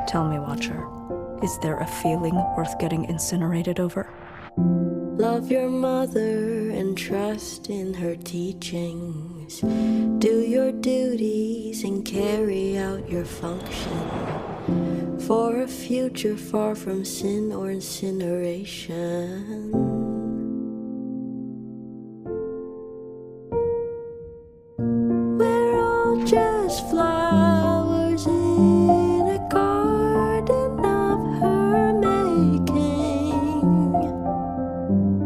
Tell me, Watcher, is there a feeling worth getting incinerated over? Love your mother and trust in her teachings. Do your duties and carry out your function for a future far from sin or incineration. We're all just flowers in a garden of her making.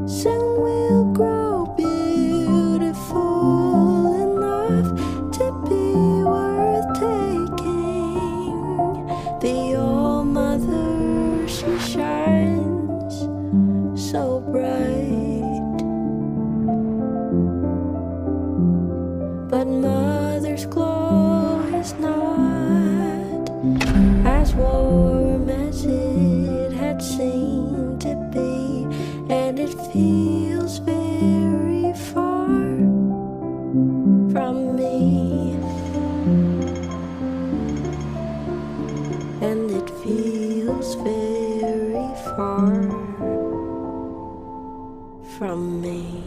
Soon we'll grow beautiful enough to be worth taking. The All-Mother, she shines so bright, but Mother's glow is not as warm as it had seemed to be, and it feels very far from me, and it feels very far from me.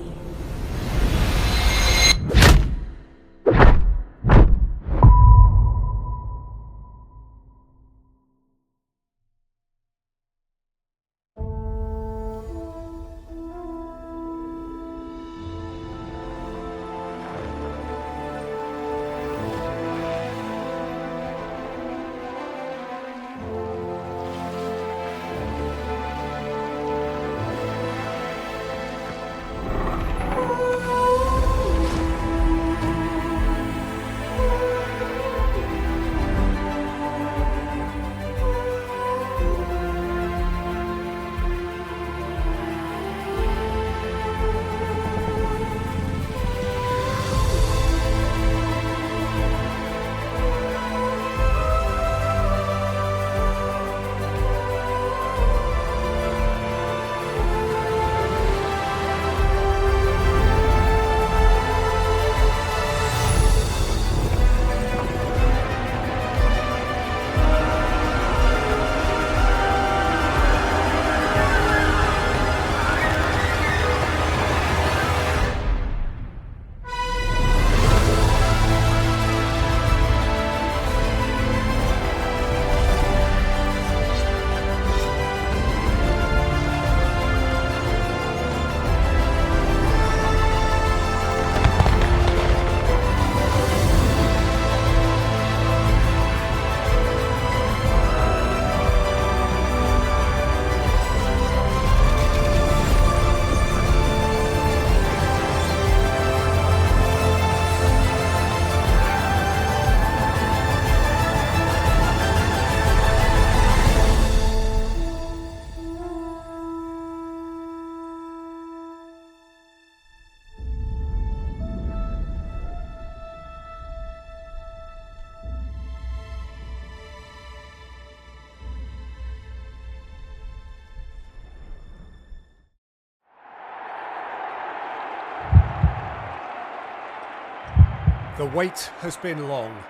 The wait has been long.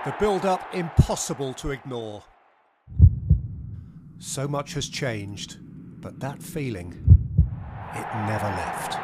The build-up impossible to ignore. So much has changed, but that feeling, it never left.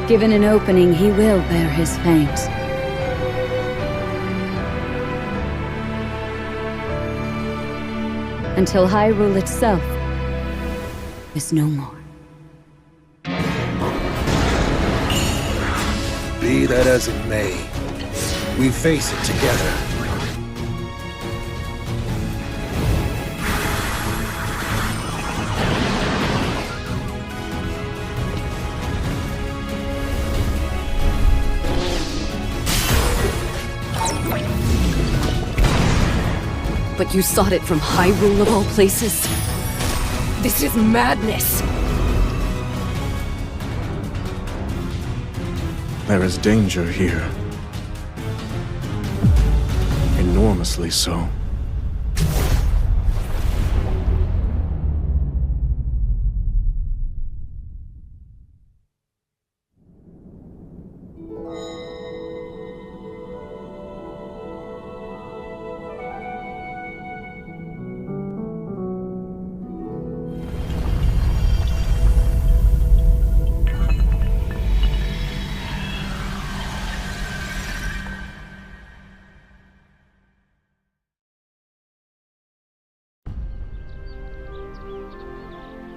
Given an opening, he will bear his fangs. Until Hyrule itself is no more. Be that as it may, we face it together. But you sought it from Hyrule of all places? This is madness! There is danger here. Enormously so.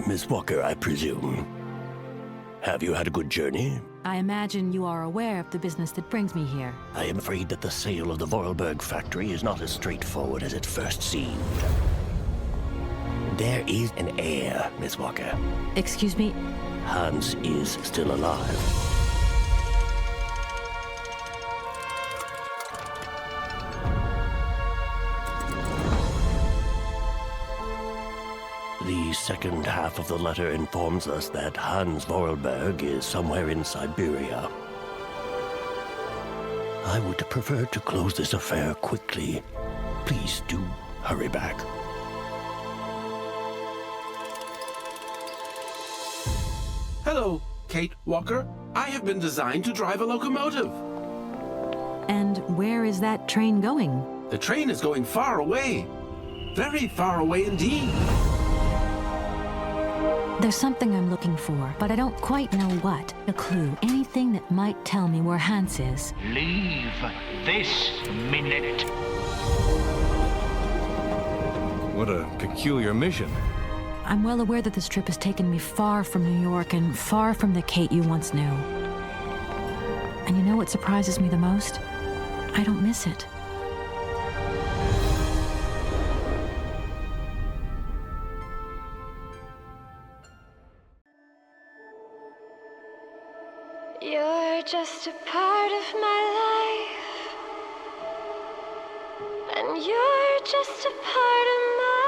Miss Walker, I presume. Have you had a good journey? I imagine you are aware of the business that brings me here. I am afraid that the sale of the Vorarlberg factory is not as straightforward as it first seemed. There is an heir, Miss Walker. Excuse me? Hans is still alive. The second half of the letter informs us that Hans Vorarlberg is somewhere in Syberia. I would prefer to close this affair quickly. Please do hurry back. Hello, Kate Walker. I have been designed to drive a locomotive. And where is that train going? The train is going far away. Very far away indeed. There's something I'm looking for, but I don't quite know what. A clue, anything that might tell me where Hans is. Leave this minute. What a peculiar mission. I'm well aware that this trip has taken me far from New York and far from the Kate you once knew. And you know what surprises me the most? I don't miss it. You're just a part of my life, and you're just a part of my life.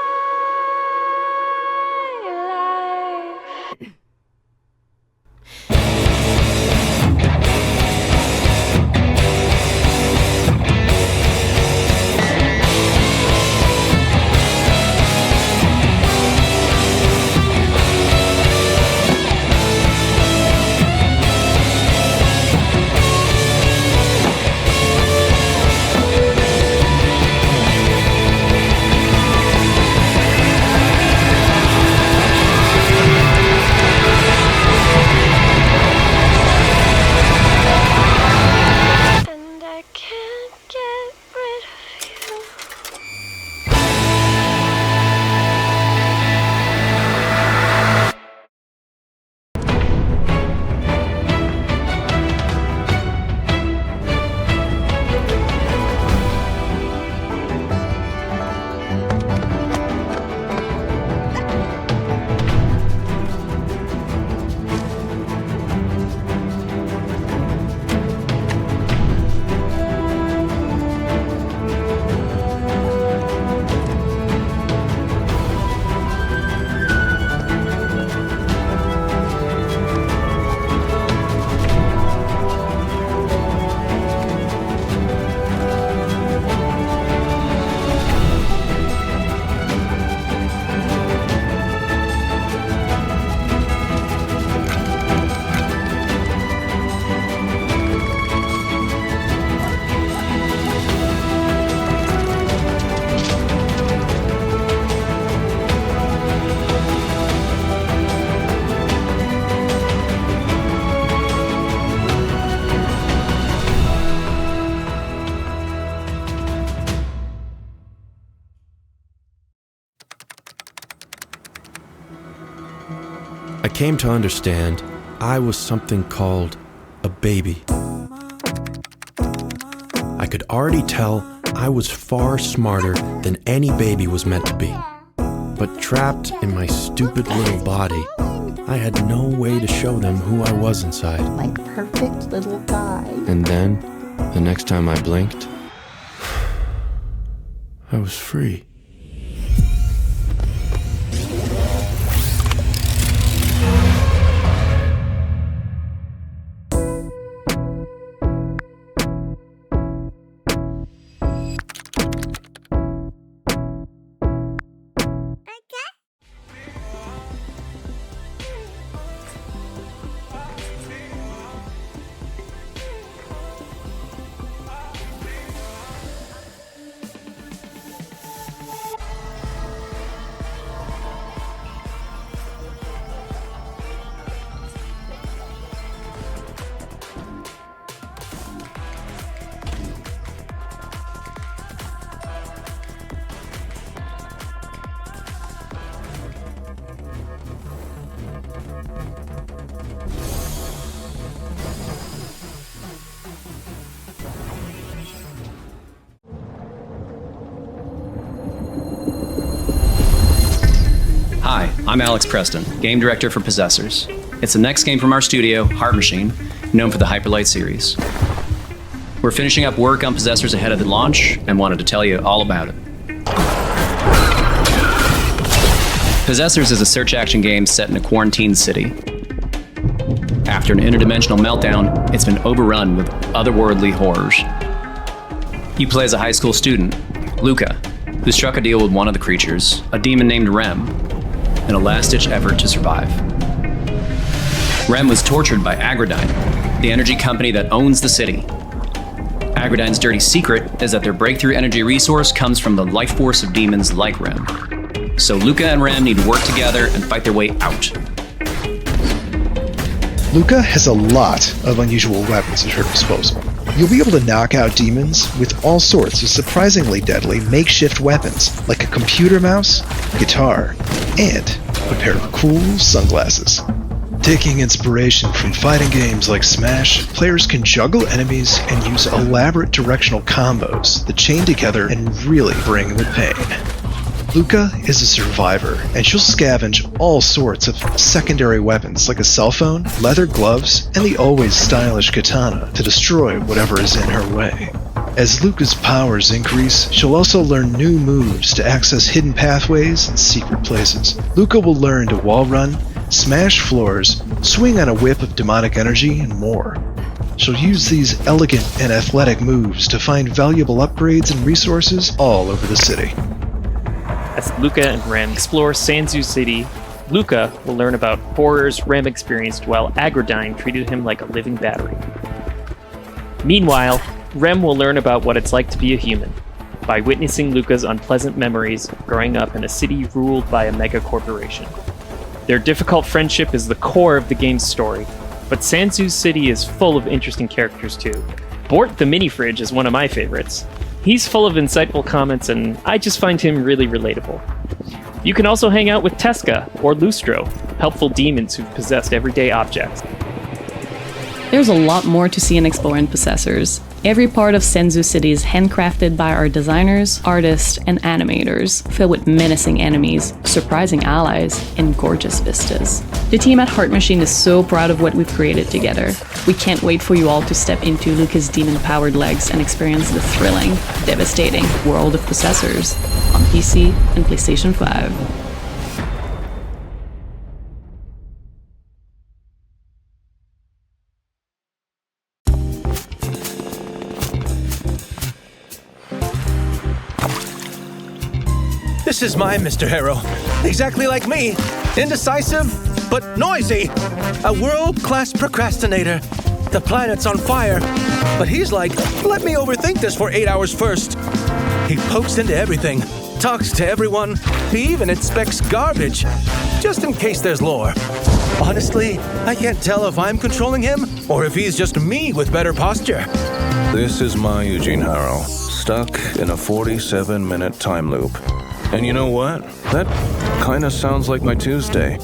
I came to understand I was something called a baby. I could already tell I was far smarter than any baby was meant to be. But trapped in my stupid little body, I had no way to show them who I was inside. Like perfect little guy. And then, the next time I blinked, I was free. Hi, I'm Alex Preston, game director for Possessors. It's the next game from our studio, Heart Machine, known for the Hyperlight series. We're finishing up work on Possessors ahead of the launch and wanted to tell you all about it. Possessors is a search-action game set in a quarantined city. After an interdimensional meltdown, it's been overrun with otherworldly horrors. You play as a high school student, Luca, who struck a deal with one of the creatures, a demon named Rem, in a last-ditch effort to survive. Rem was tortured by Aggredine, the energy company that owns the city. Aggredine's dirty secret is that their breakthrough energy resource comes from the life force of demons like Rem. So Luca and Rem need to work together and fight their way out. Luca has a lot of unusual weapons at her disposal. You'll be able to knock out demons with all sorts of surprisingly deadly makeshift weapons, like a computer mouse, guitar, and a pair of cool sunglasses. Taking inspiration from fighting games like Smash, players can juggle enemies and use elaborate directional combos that chain together and really bring the pain. Luca is a survivor, and she'll scavenge all sorts of secondary weapons like a cell phone, leather gloves, and the always stylish katana to destroy whatever is in her way. As Luca's powers increase, she'll also learn new moves to access hidden pathways and secret places. Luca will learn to wall run, smash floors, swing on a whip of demonic energy, and more. She'll use these elegant and athletic moves to find valuable upgrades and resources all over the city. As Luca and Rem explore Sanzu City, Luca will learn about horrors Rem experienced while Aggredine treated him like a living battery. Meanwhile, Rem will learn about what it's like to be a human by witnessing Luca's unpleasant memories growing up in a city ruled by a mega corporation. Their difficult friendship is the core of the game's story, but Sanzu City is full of interesting characters too. Bort the mini-fridge is one of my favorites. He's full of insightful comments, and I just find him really relatable. You can also hang out with Tesca or Lustro, helpful demons who've possessed everyday objects. There's a lot more to see and explore in Possessors. Every part of Sanzu City is handcrafted by our designers, artists, and animators, filled with menacing enemies, surprising allies, and gorgeous vistas. The team at Heart Machine is so proud of what we've created together. We can't wait for you all to step into Luca's demon-powered legs and experience the thrilling, devastating world of Possessors on PC and PlayStation 5. This is my Mr. Hero. Exactly like me. Indecisive, but noisy. A world-class procrastinator. The planet's on fire. But he's like, let me overthink this for 8 hours first. He pokes into everything, talks to everyone. He even inspects garbage, just in case there's lore. Honestly, I can't tell if I'm controlling him or if he's just me with better posture. This is my Eugene Harrow, stuck in a 47-minute time loop. And you know what? That kinda sounds like my Tuesday.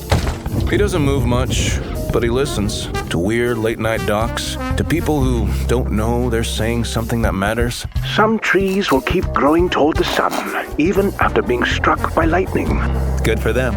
He doesn't move much, but he listens to weird late-night docs, to people who don't know they're saying something that matters. Some trees will keep growing toward the sun, even after being struck by lightning. Good for them.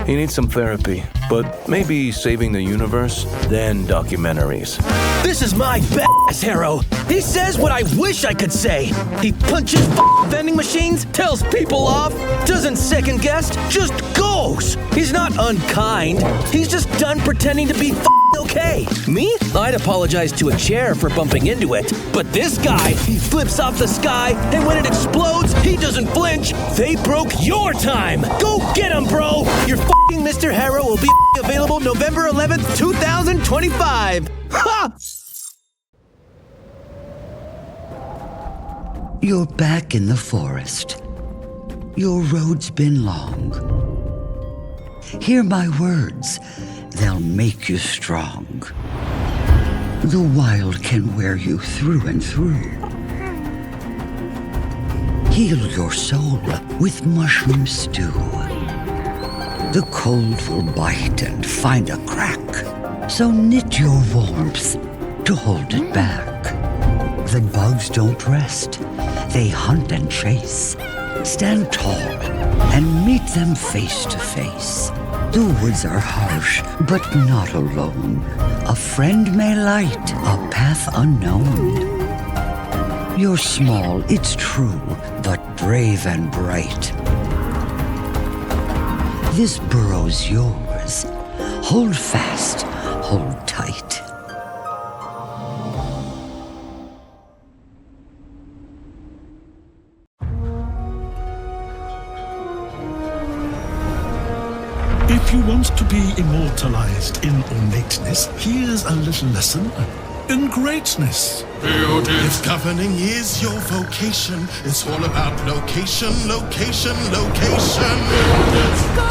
He needs some therapy, but maybe saving the universe, then documentaries. This is my badass hero. He says what I wish I could say. He punches vending machines, tells people off, doesn't second guess, just goes. He's not unkind. He's just done pretending to be okay. Me? I'd apologize to a chair for bumping into it. But this guy, he flips off the sky, and when it explodes, he doesn't flinch. They broke your time. Go get him, bro. Your Mr. Hero will be available November 11th, 2025. Ha! You're back in the forest. Your road's been long. Hear my words. They'll make you strong. The wild can wear you through and through. Heal your soul with mushroom stew. The cold will bite and find a crack, so knit your warmth to hold it back. The bugs don't rest, they hunt and chase. Stand tall and meet them face to face. The woods are harsh, but not alone. A friend may light a path unknown. You're small, it's true, but brave and bright. This burrow's yours. Hold fast, hold tight. If you want to be immortalized in ornateness, here's a little lesson in greatness. If governing is your vocation, it's all about location, location, location. Go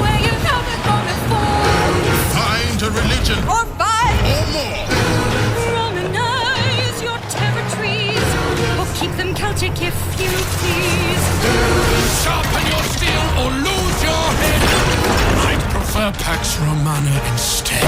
where you've never gone before. Find a religion. Or five. Or more. Romanize your territories. Or keep them Celtic if you please. Sharpen your steel or lose your head. I'd prefer Pax Romana instead.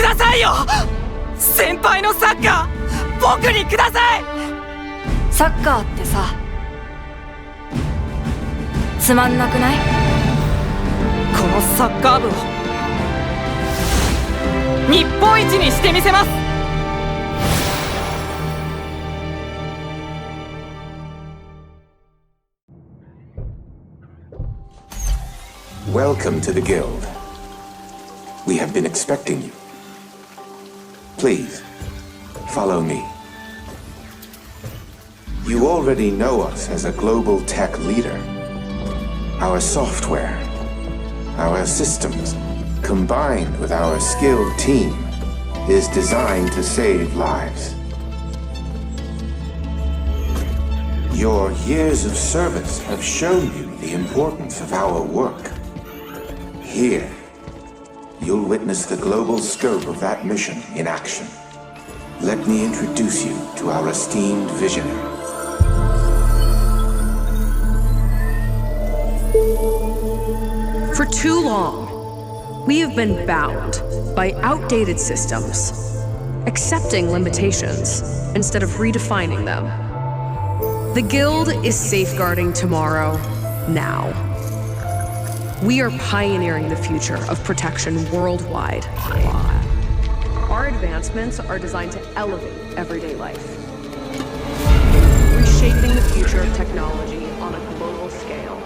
ださいよ。先輩のサッカー僕にください。サッカーってさ、つまんなくない？このサッカー部を日本一にしてみせます。Welcome to the guild. We have been expecting you. Please, follow me. You already know us as a global tech leader. Our software, our systems, combined with our skilled team, is designed to save lives. Your years of service have shown you the importance of our work. Here, you'll witness the global scope of that mission in action. Let me introduce you to our esteemed visionary. For too long, we have been bound by outdated systems, accepting limitations instead of redefining them. The Guild is safeguarding tomorrow, now. We are pioneering the future of protection worldwide. Our advancements are designed to elevate everyday life, reshaping the future of technology on a global scale.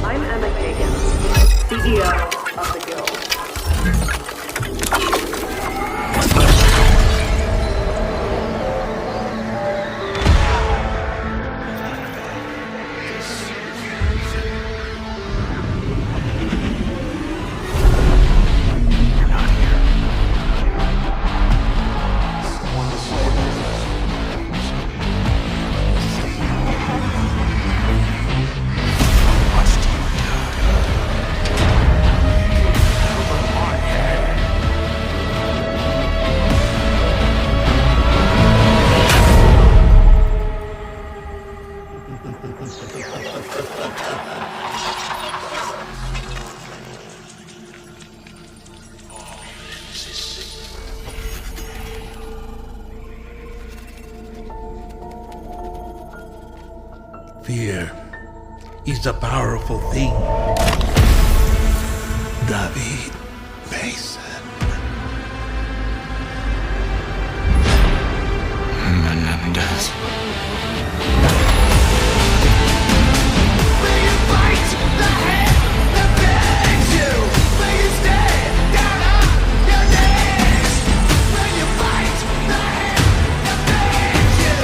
I'm Emma Kagan, CEO of the Guild. Fear is a powerful thing. David Mason. Menendez. Will you fight the hand that begs you? Will you stay down on your knees? Will you fight the hand that begs you?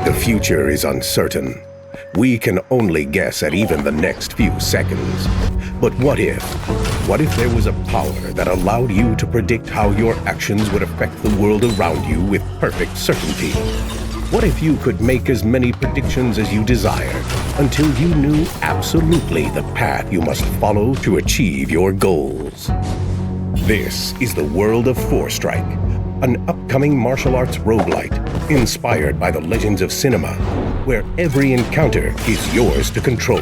The future is uncertain. We can only guess at even the next few seconds. But what if? What if there was a power that allowed you to predict how your actions would affect the world around you with perfect certainty? What if you could make as many predictions as you desired until you knew absolutely the path you must follow to achieve your goals? This is the world of Forestrike, an upcoming martial arts roguelite inspired by the legends of cinema, where every encounter is yours to control.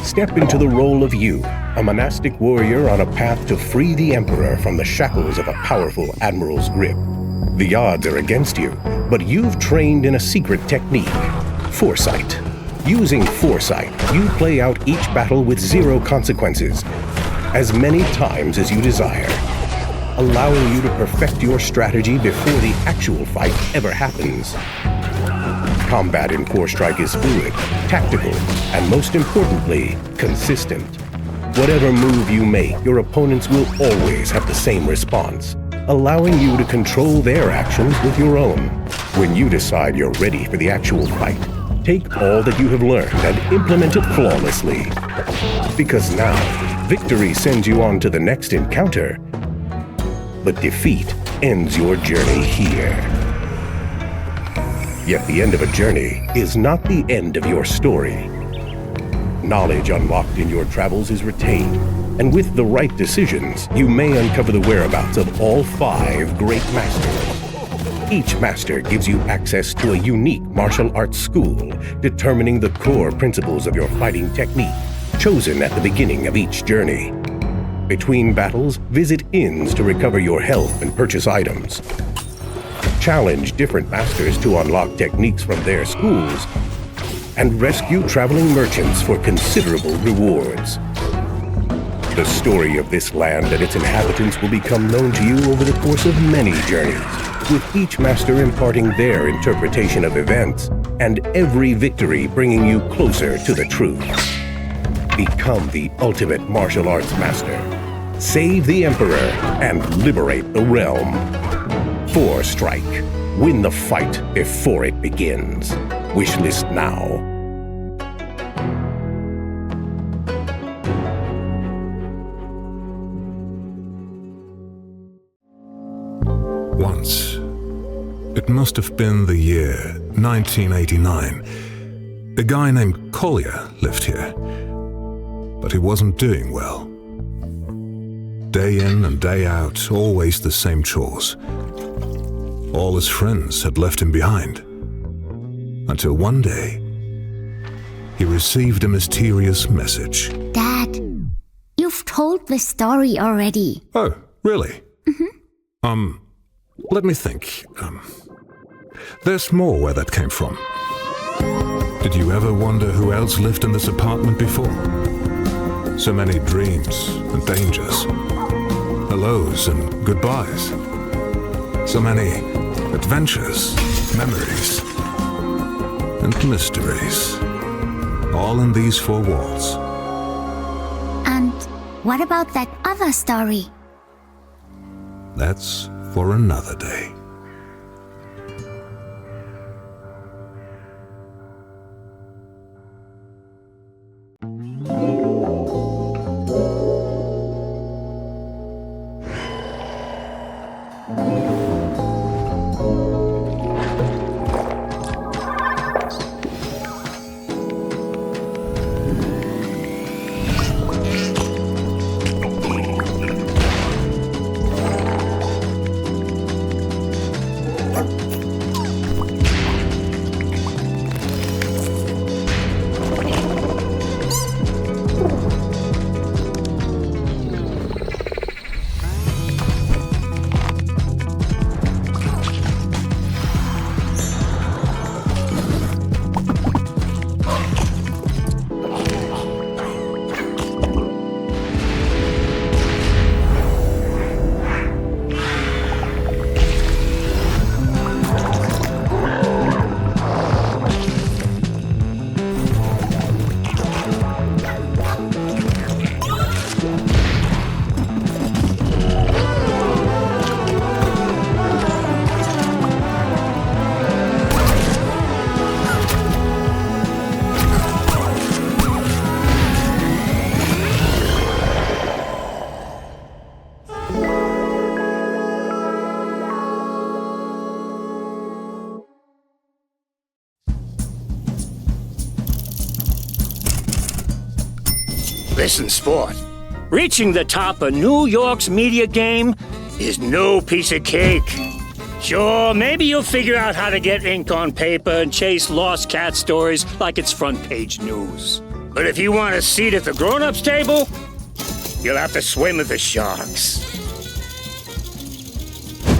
Step into the role of you, a monastic warrior on a path to free the Emperor from the shackles of a powerful admiral's grip. The odds are against you, but you've trained in a secret technique, foresight. Using foresight, you play out each battle with zero consequences, as many times as you desire, allowing you to perfect your strategy before the actual fight ever happens. Combat in Forestrike is fluid, tactical, and most importantly, consistent. Whatever move you make, your opponents will always have the same response, allowing you to control their actions with your own. When you decide you're ready for the actual fight, take all that you have learned and implement it flawlessly. Because now, victory sends you on to the next encounter, but defeat ends your journey here. Yet the end of a journey is not the end of your story. Knowledge unlocked in your travels is retained, and with the right decisions, you may uncover the whereabouts of all 5 great masters. Each master gives you access to a unique martial arts school, determining the core principles of your fighting technique, chosen at the beginning of each journey. Between battles, visit inns to recover your health and purchase items. Challenge different masters to unlock techniques from their schools, and rescue traveling merchants for considerable rewards. The story of this land and its inhabitants will become known to you over the course of many journeys, with each master imparting their interpretation of events, and every victory bringing you closer to the truth. Become the ultimate martial arts master. Save the Emperor and liberate the realm. Forestrike. Win the fight before it begins. Wishlist now. Once, it must have been the year 1989, a guy named Collier lived here, but he wasn't doing well. Day in and day out, always the same chores. All his friends had left him behind, until one day, he received a mysterious message. Dad, you've told this story already. Oh, really? Let me think. There's more where that came from. Did you ever wonder who else lived in this apartment before? So many dreams and dangers, hellos and goodbyes. So many adventures, memories, and mysteries, all in these 4 walls. And what about that other story? That's for another day. Listen, sport. Reaching the top of New York's media game is no piece of cake. Sure, maybe you'll figure out how to get ink on paper and chase lost cat stories like it's front page news. But if you want a seat at the grown-ups table, you'll have to swim with the sharks.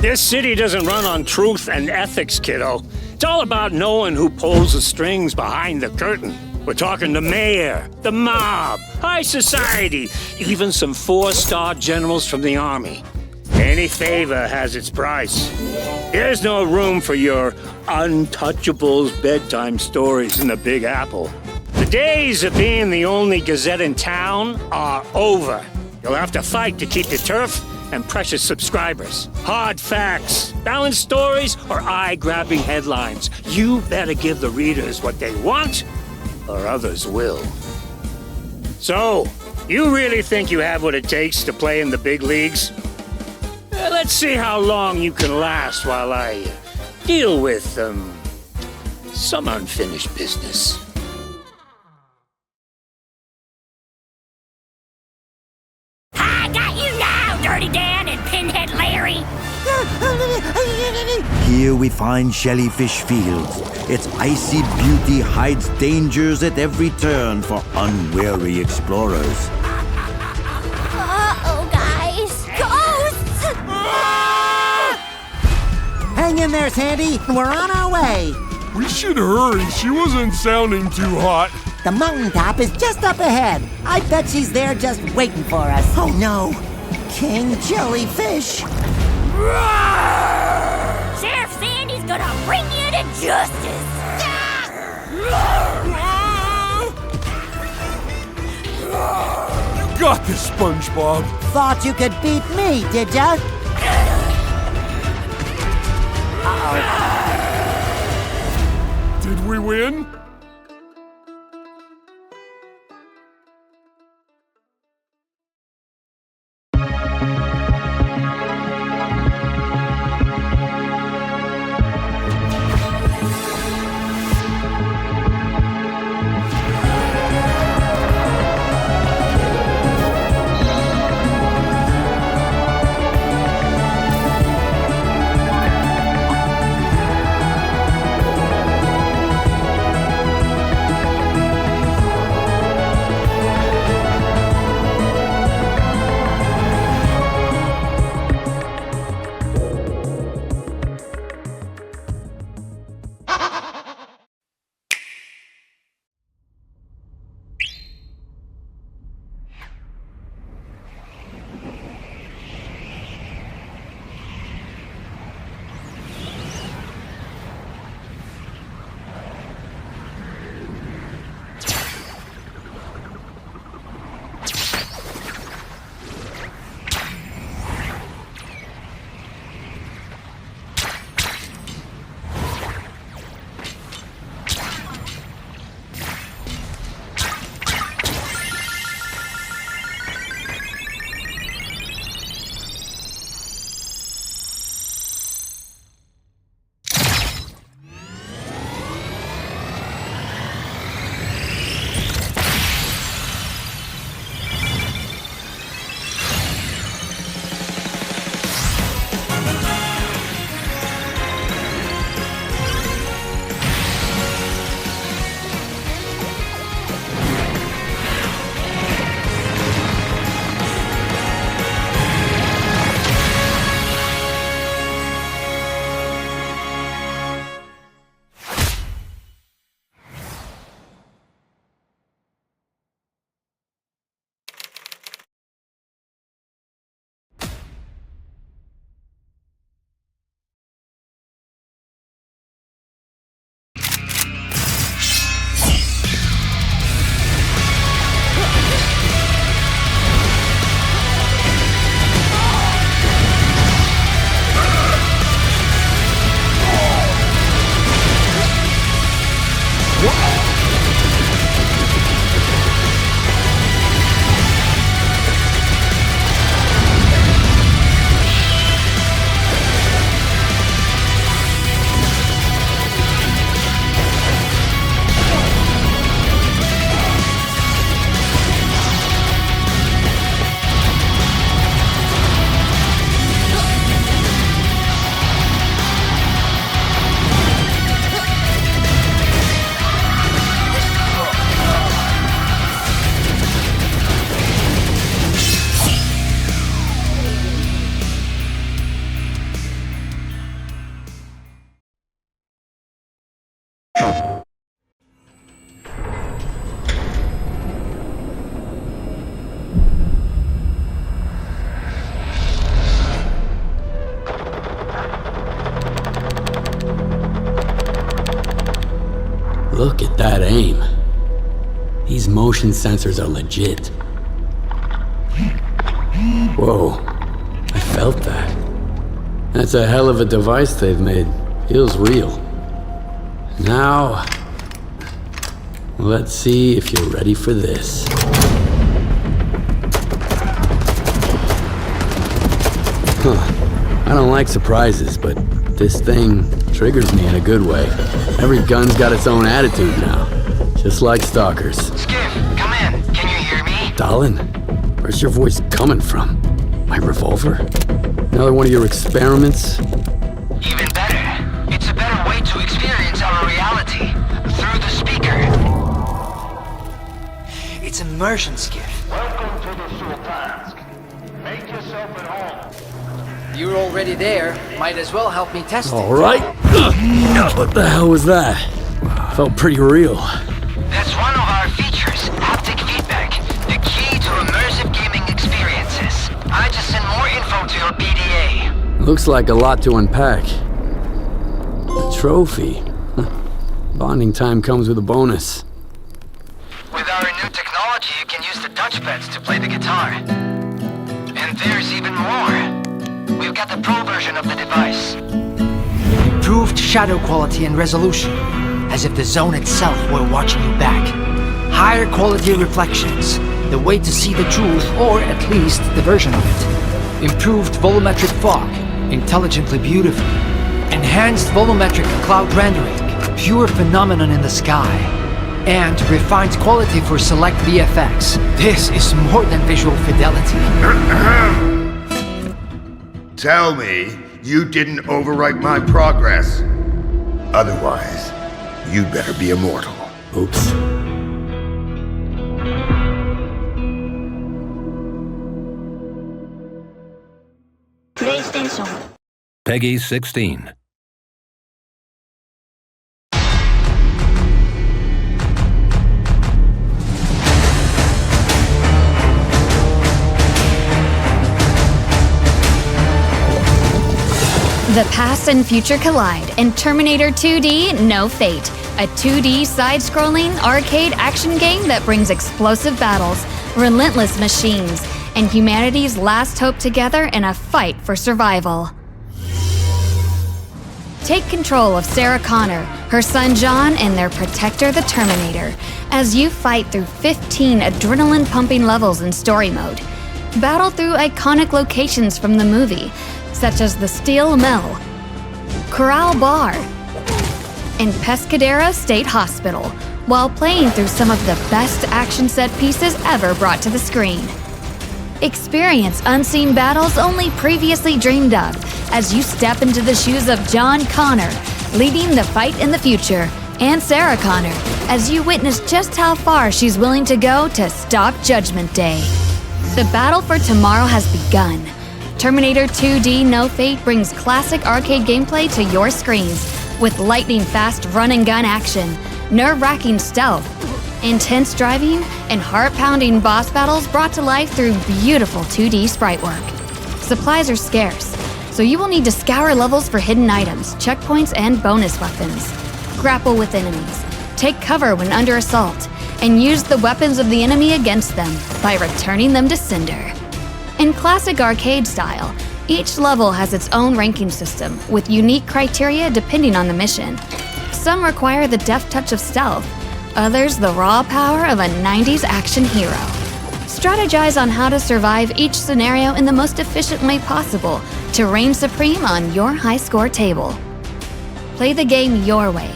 This city doesn't run on truth and ethics, kiddo. It's all about knowing who pulls the strings behind the curtain. We're talking the mayor, the mob, high society, even some 4-star generals from the army. Any favor has its price. There's no room for your untouchables bedtime stories in the Big Apple. The days of being the only gazette in town are over. You'll have to fight to keep your turf and precious subscribers. Hard facts, balanced stories, or eye-grabbing headlines. You better give the readers what they want, or others will. So, you really think you have what it takes to play in the big leagues? Let's see how long you can last while I deal with, some unfinished business. I got you now, Dirty Dan and Pinhead Larry. Here we find Jellyfish Fields. Its icy beauty hides dangers at every turn for unwary explorers. Uh-oh, guys. Ghosts! Hang in there, Sandy. We're on our way. We should hurry. She wasn't sounding too hot. The mountaintop is just up ahead. I bet she's there just waiting for us. Oh no! King Jellyfish! Sheriff Sandy's gonna bring you to justice. You got this, SpongeBob. Thought you could beat me, did ya? Did we win? game. These motion sensors are legit. Whoa, I felt that. That's a hell of a device they've made. Feels real. Now, let's see if you're ready for this. I don't like surprises, but this thing triggers me in a good way. Every gun's got its own attitude now, just like stalkers. Skiff, come in. Can you hear me? Stalin, where's your voice coming from? My revolver? Another one of your experiments? Even better. It's a better way to experience our reality through the speaker. It's immersion, Skiff. Welcome to the Sultansk. Make yourself at home. You're already there. Might as well help me test it. All right. What the hell was that? Felt pretty real. That's one of our features, haptic feedback. The key to immersive gaming experiences. I just sent more info to your PDA. Looks like a lot to unpack. A trophy. Bonding time comes with a bonus. With our new technology, you can use the touchpads to play the guitar. And there's even more. We've got the pro version of the device. Improved shadow quality and resolution, as if the zone itself were watching you back. Higher quality reflections, the way to see the truth, or at least the version of it. Improved volumetric fog, intelligently beautiful. Enhanced volumetric cloud rendering, pure phenomenon in the sky. And refined quality for select VFX. This is more than visual fidelity. Tell me you didn't overwrite my progress. Otherwise, you better be immortal. Oops. PlayStation. Peggy 16. The past and future collide in Terminator 2D No Fate, a 2D side-scrolling arcade action game that brings explosive battles, relentless machines, and humanity's last hope together in a fight for survival. Take control of Sarah Connor, her son John, and their protector the Terminator, as you fight through 15 adrenaline-pumping levels in story mode. Battle through iconic locations from the movie, such as the Steel Mill, Corral Bar, and Pescadero State Hospital, while playing through some of the best action set pieces ever brought to the screen. Experience unseen battles only previously dreamed of as you step into the shoes of John Connor, leading the fight in the future, and Sarah Connor, as you witness just how far she's willing to go to stop Judgment Day. The battle for tomorrow has begun. Terminator 2D No Fate brings classic arcade gameplay to your screens with lightning-fast run-and-gun action, nerve-wracking stealth, intense driving, and heart-pounding boss battles brought to life through beautiful 2D sprite work. Supplies are scarce, so you will need to scour levels for hidden items, checkpoints, and bonus weapons. Grapple with enemies, take cover when under assault, and use the weapons of the enemy against them by returning them to cinder. In classic arcade style, each level has its own ranking system with unique criteria depending on the mission. Some require the deft touch of stealth, others the raw power of a 90s action hero. Strategize on how to survive each scenario in the most efficient way possible to reign supreme on your high score table. Play the game your way,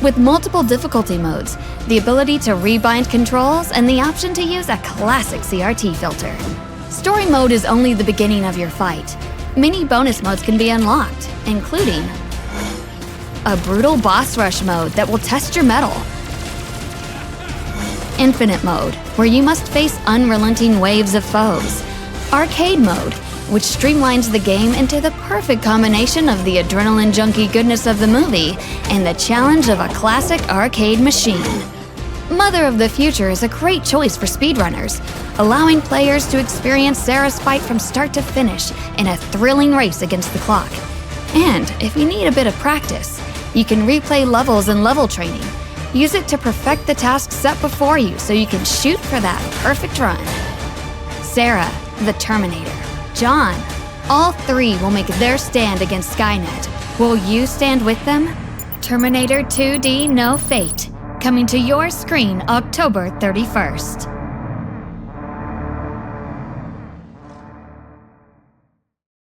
with multiple difficulty modes, the ability to rebind controls, and the option to use a classic CRT filter. Story mode is only the beginning of your fight. Many bonus modes can be unlocked, including a brutal boss rush mode that will test your mettle, infinite mode, where you must face unrelenting waves of foes, arcade mode, which streamlines the game into the perfect combination of the adrenaline junkie goodness of the movie and the challenge of a classic arcade machine. Mother of the Future is a great choice for speedrunners, allowing players to experience Sarah's fight from start to finish in a thrilling race against the clock. And if you need a bit of practice, you can replay levels in level training. Use it to perfect the task set before you so you can shoot for that perfect run. Sarah, the Terminator, John, all three will make their stand against Skynet. Will you stand with them? Terminator 2D No Fate, coming to your screen October 31st.